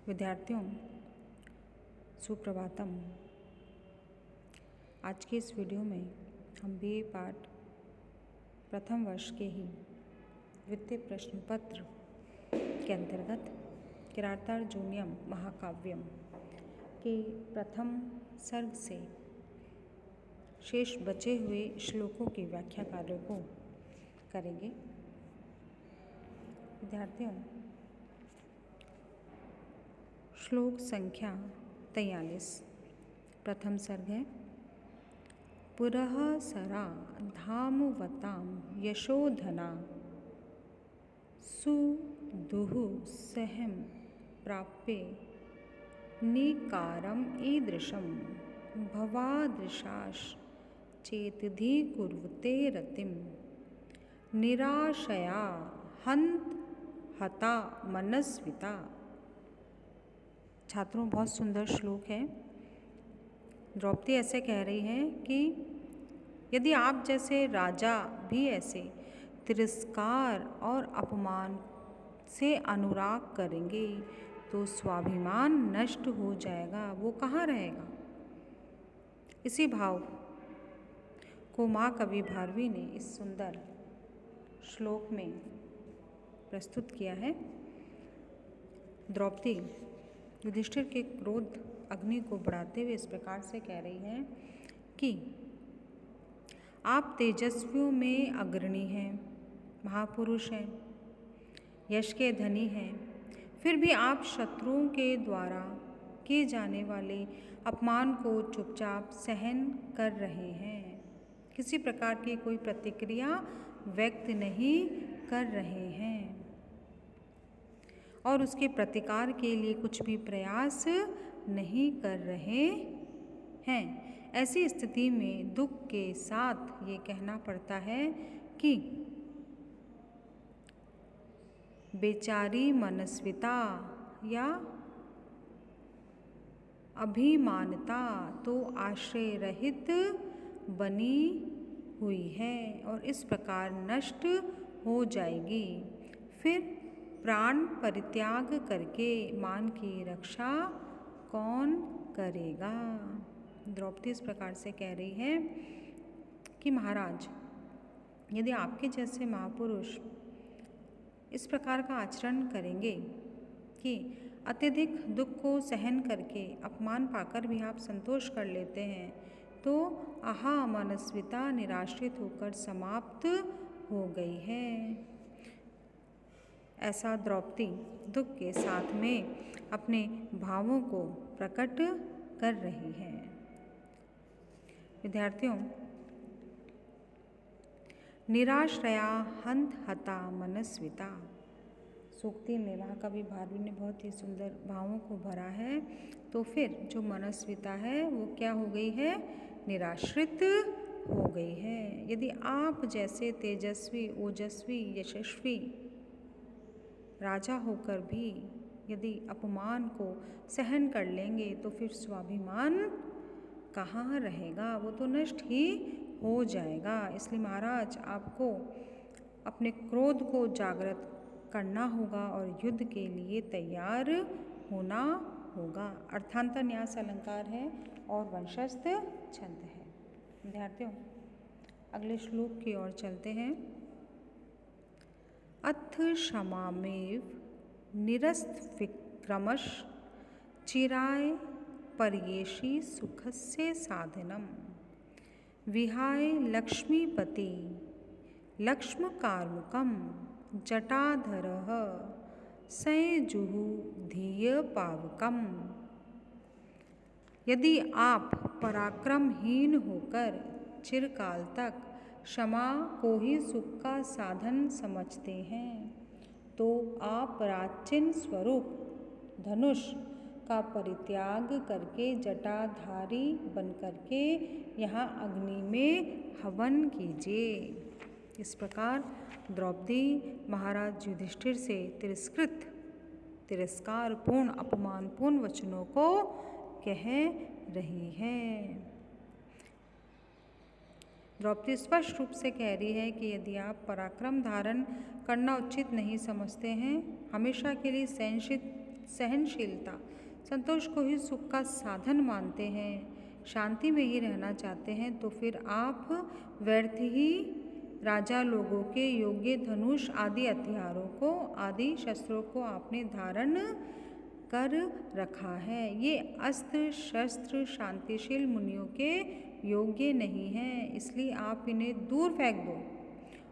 विद्यार्थियों, सुप्रभातम। आज के इस वीडियो में हम बीए पाठ प्रथम वर्ष के ही द्वितीय प्रश्न पत्र के अंतर्गत किरातार्जुनीयम महाकाव्यम के प्रथम सर्ग से शेष बचे हुए श्लोकों की व्याख्या कार्य को करेंगे। विद्यार्थियों, श्लोक संख्या 43 प्रथम सर्ग है। पुरः सरा धामवतां यशोधना सुदुः सहं प्राप्ये निकारम ईदृशं भवादृशाश् चेतधि कुर्वते रतिं निराशया हता मनस्विता। छात्रों, बहुत सुंदर श्लोक है। द्रौपदी ऐसे कह रही हैं कि यदि आप जैसे राजा भी ऐसे तिरस्कार और अपमान से अनुराग करेंगे तो स्वाभिमान नष्ट हो जाएगा, वो कहाँ रहेगा। इसी भाव को माँ कवि भारवी ने इस सुंदर श्लोक में प्रस्तुत किया है। द्रौपदी युधिष्ठिर के क्रोध अग्नि को बढ़ाते हुए इस प्रकार से कह रही हैं कि आप तेजस्वियों में अग्रणी हैं, महापुरुष हैं, यश के धनी हैं, फिर भी आप शत्रुओं के द्वारा किए जाने वाले अपमान को चुपचाप सहन कर रहे हैं, किसी प्रकार की कोई प्रतिक्रिया व्यक्त नहीं कर रहे हैं और उसके प्रतिकार के लिए कुछ भी प्रयास नहीं कर रहे हैं। ऐसी स्थिति में दुख के साथ ये कहना पड़ता है कि बेचारी मनस्विता या अभिमानता तो आश्रय रहित बनी हुई है और इस प्रकार नष्ट हो जाएगी। फिर प्राण परित्याग करके मान की रक्षा कौन करेगा। द्रौपदी इस प्रकार से कह रही है कि महाराज, यदि आपके जैसे महापुरुष इस प्रकार का आचरण करेंगे कि अत्यधिक दुख को सहन करके अपमान पाकर भी आप संतोष कर लेते हैं, तो आहा मनस्विता निराश्रित होकर समाप्त हो गई है। ऐसा द्रौपदी दुख के साथ में अपने भावों को प्रकट कर रही है। विद्यार्थियों, निराश्रया हता मनस्विता सूक्ति में महाकवि भारवी ने बहुत ही सुंदर भावों को भरा है। तो फिर जो मनस्विता है वो क्या हो गई है, निराश्रित हो गई है। यदि आप जैसे तेजस्वी, ओजस्वी, यशस्वी राजा होकर भी यदि अपमान को सहन कर लेंगे तो फिर स्वाभिमान कहाँ रहेगा, वो तो नष्ट ही हो जाएगा। इसलिए महाराज, आपको अपने क्रोध को जागृत करना होगा और युद्ध के लिए तैयार होना होगा। अर्थांतर न्यास अलंकार है और वंशस्थ छंद है। विद्यार्थियों, अगले श्लोक की ओर चलते हैं। अथ क्षमामेव निरस्तविक्रमश चिराय पर्येषि सुखस्य साधनम विहाय लक्ष्मीपति लक्ष्मकार्मुकं जटाधरः संयुजुः धियपावकम्। यदि आप पराक्रमहीन होकर चिरकाल तक क्षमा को ही सुख का साधन समझते हैं, तो आप प्राचीन स्वरूप धनुष का परित्याग करके जटाधारी बनकर के यहाँ अग्नि में हवन कीजिए। इस प्रकार द्रौपदी महाराज युधिष्ठिर से तिरस्कारपूर्ण अपमानपूर्ण वचनों को कह रही है। द्रौपदी स्पष्ट रूप से कह रही है कि यदि आप पराक्रम धारण करना उचित नहीं समझते हैं, हमेशा के लिए सहनशील सहनशीलता, संतोष को ही सुख का साधन मानते हैं, शांति में ही रहना चाहते हैं, तो फिर आप व्यर्थ ही राजा लोगों के योग्य धनुष आदि हथियारों को, आदि शस्त्रों को आपने धारण कर रखा है। ये अस्त्र शस्त्र शांतिशील मुनियों के योग्य नहीं हैं, इसलिए आप इन्हें दूर फेंक दो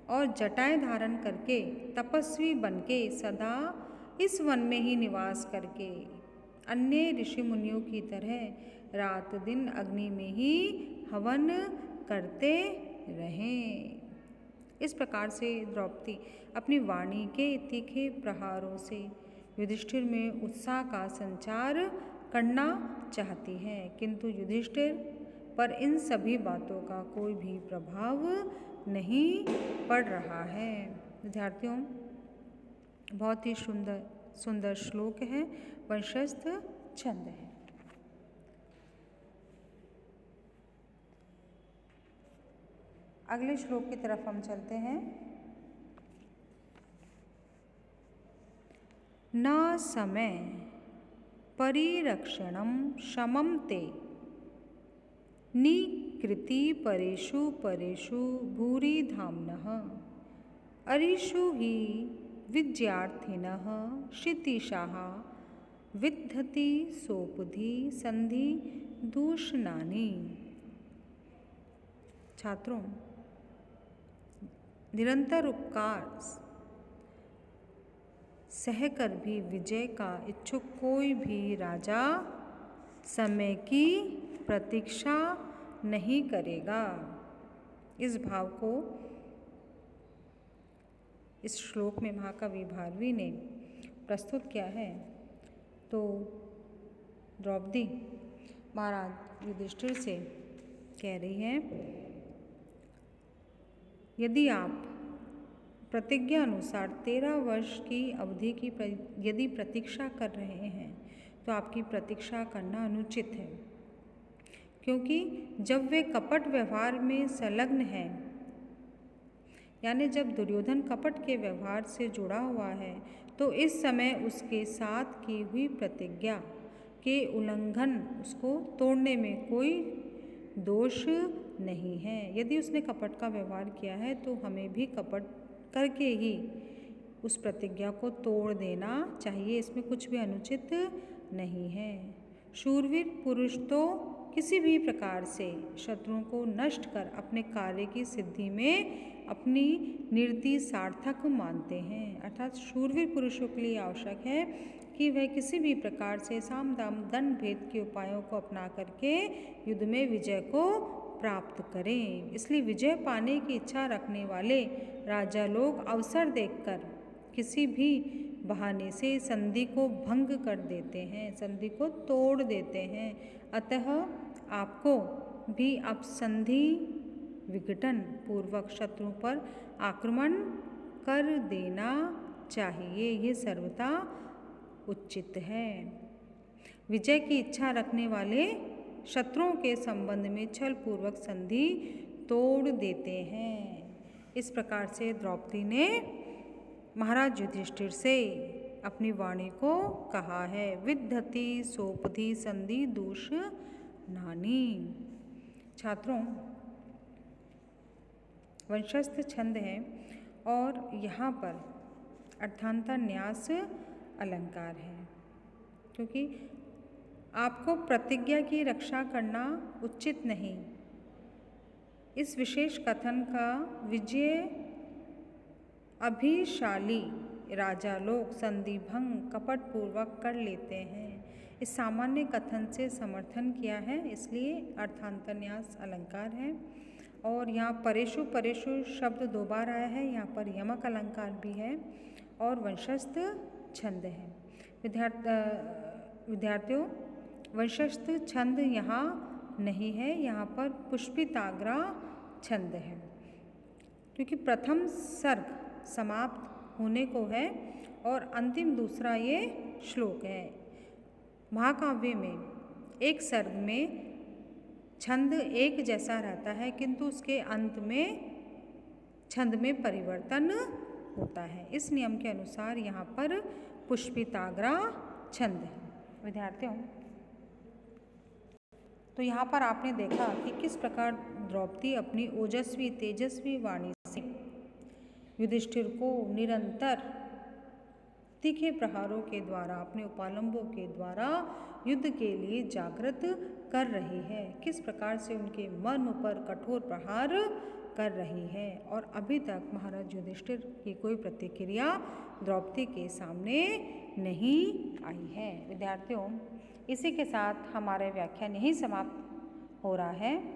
और जटाएं धारण करके तपस्वी बनके सदा इस वन में ही निवास करके अन्य ऋषि मुनियों की तरह रात दिन अग्नि में ही हवन करते रहें। इस प्रकार से द्रौपदी अपनी वाणी के तीखे प्रहारों से युधिष्ठिर में उत्साह का संचार करना चाहती है, किंतु युधिष्ठिर पर इन सभी बातों का कोई भी प्रभाव नहीं पड़ रहा है। विद्यार्थियों, बहुत ही सुंदर सुंदर श्लोक है, वंशस्थ छंद है। अगले श्लोक की तरफ हम चलते हैं। न समय परिरक्षणं शमं ते निकृति परेषु परेषु भूरि धाम्नः अरिषु हि विद्यार्थिनः क्षितिशाः विद्धति सोपधि संधि दूषणानि। छात्रों, निरंतर उपकार सहकर भी विजय का इच्छुक कोई भी राजा समय की प्रतीक्षा नहीं करेगा। इस भाव को इस श्लोक में महाकवि भारवी ने प्रस्तुत किया है। तो द्रौपदी महाराज युधिष्ठिर से कह रही है, यदि आप प्रतिज्ञा अनुसार 13 वर्ष की अवधि की यदि प्रतीक्षा कर रहे हैं तो आपकी प्रतीक्षा करना अनुचित है, क्योंकि जब वे कपट व्यवहार में संलग्न हैं, यानी जब दुर्योधन कपट के व्यवहार से जुड़ा हुआ है, तो इस समय उसके साथ की हुई प्रतिज्ञा के उल्लंघन, उसको तोड़ने में कोई दोष नहीं है। यदि उसने कपट का व्यवहार किया है तो हमें भी कपट करके ही उस प्रतिज्ञा को तोड़ देना चाहिए, इसमें कुछ भी अनुचित नहीं है। शूरवीर पुरुष तो किसी भी प्रकार से शत्रुओं को नष्ट कर अपने कार्य की सिद्धि में अपनी निरति सार्थक मानते हैं। अर्थात शूरवीर पुरुषों के लिए आवश्यक है कि वह किसी भी प्रकार से साम दाम दंड भेद के उपायों को अपना करके युद्ध में विजय को प्राप्त करें। इसलिए विजय पाने की इच्छा रखने वाले राजा लोग अवसर देखकर किसी भी बहाने से संधि को भंग कर देते हैं, संधि को तोड़ देते हैं। अतः आपको भी अब संधि विघटन पूर्वक शत्रुओं पर आक्रमण कर देना चाहिए, ये सर्वथा उचित है। विजय की इच्छा रखने वाले शत्रुओं के संबंध में छल पूर्वक संधि तोड़ देते हैं। इस प्रकार से द्रौपदी ने महाराज युधिष्ठिर से अपनी वाणी को कहा है। विद्धति सोपधि संधि दूषणानि। छात्रों, वंशस्थ छंद है और यहाँ पर अर्थांतर न्यास अलंकार है, क्योंकि आपको प्रतिज्ञा की रक्षा करना उचित नहीं। इस विशेष कथन का विजय अभिशाली राजा लोग संधि भंग कपट पूर्वक कर लेते हैं, इस सामान्य कथन से समर्थन किया है, इसलिए अर्थांतरन्यास अलंकार है। और यहाँ परेशु परेशु शब्द 2 बार आया है, यहाँ पर यमक अलंकार भी है और वंशस्थ छंद है। विद्यार्थियों, वंशस्थ छंद यहाँ नहीं है, यहाँ पर पुष्पिताग्रा छंद है, क्योंकि प्रथम सर्ग समाप्त होने को है और अंतिम दूसरा ये श्लोक है। महाकाव्य में एक सर्ग में छंद एक जैसा रहता है, किंतु उसके अंत में छंद में परिवर्तन होता है। इस नियम के अनुसार यहाँ पर पुष्पिताग्रा छंद है। विद्यार्थियों, तो यहाँ पर आपने देखा कि किस प्रकार द्रौपदी अपनी ओजस्वी तेजस्वी वाणी से युधिष्ठिर को निरंतर तीखे प्रहारों के द्वारा, अपने उपालंबों के द्वारा युद्ध के लिए जागृत कर रही है, किस प्रकार से उनके मन पर कठोर प्रहार कर रही है। और अभी तक महाराज युधिष्ठिर की कोई प्रतिक्रिया द्रौपदी के सामने नहीं आई है। विद्यार्थियों, इसी के साथ हमारे व्याख्यान यहीं समाप्त हो रहा है।